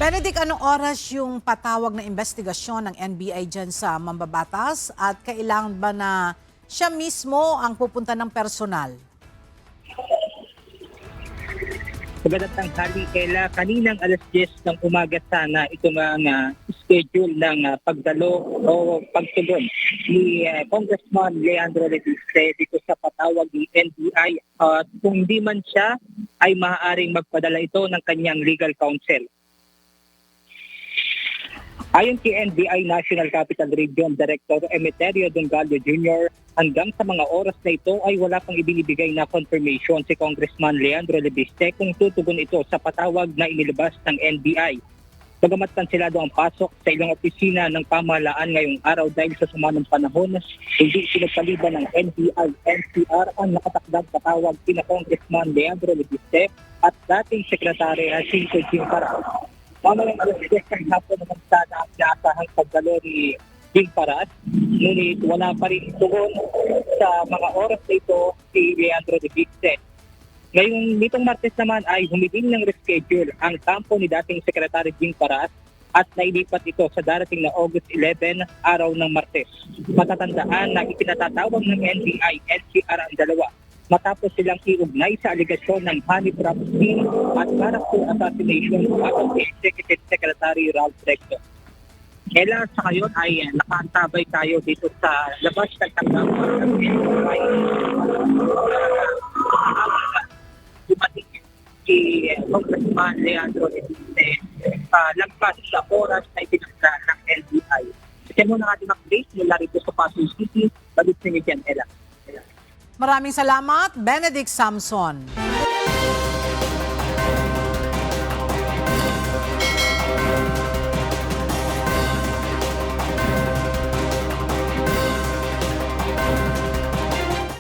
Benedict, anong oras yung patawag na investigasyon ng NBI dyan sa mambabatas at kailangan ba na siya mismo ang pupunta ng personal? Magandang tanghali, Ella. Kaninang alas 10 ng umaga sana itong schedule ng pagdalo o pagtugon ni Congressman Leandro Levispe dito sa patawag ni NBI. At kung hindi man siya, ay maaaring magpadala ito ng kanyang legal counsel. Ayon kay NBI National Capital Region Director Emeterio Dongallo Jr., hanggang sa mga oras na ito ay wala pang ibinibigay na confirmation si Congressman Leandro Levispe kung tutugon ito sa patawag na inilabas ng NBI. Bagamat kanselado ang pasok sa ilang opisina ng pamahalaan ngayong araw dahil sa sumanang panahon, hindi pinagpaliban ng NBI-NCR ang nakatakdang patawag kina Congressman Leandro Levispe at dating Sekretary Jacinto Jim Paras. Mamayang alas 10 ng hapon naman sana ang inaasahang pagdalo ni Jim Paras, ngunit wala pa rin tugon sa mga oras na ito si Leandro Levispe. Ngayong nitong Martes naman ay humiling ng reschedule ang kampo ni dating Secretary Jim Paras at nailipat ito sa darating na August 11, araw ng Martes. Matatandaan na ipinatatawag ng NBI-NCR ang dalawa matapos silang iugnay sa aligasyon ng honey trap scheme at character assassination at Executive Secretary Ralph Recto. Ella, sa ngayon ay nakaantabay tayo dito sa labas ng tanggapan ng NBI. Dumating si Congressman Leandro Levispe lagpas sa oras na ipinagdala ng NBI. Kasi muna natin update mula rito sa Pasay City. Balik sa inyo dyan, Ella. Maraming salamat, Benedict Samson.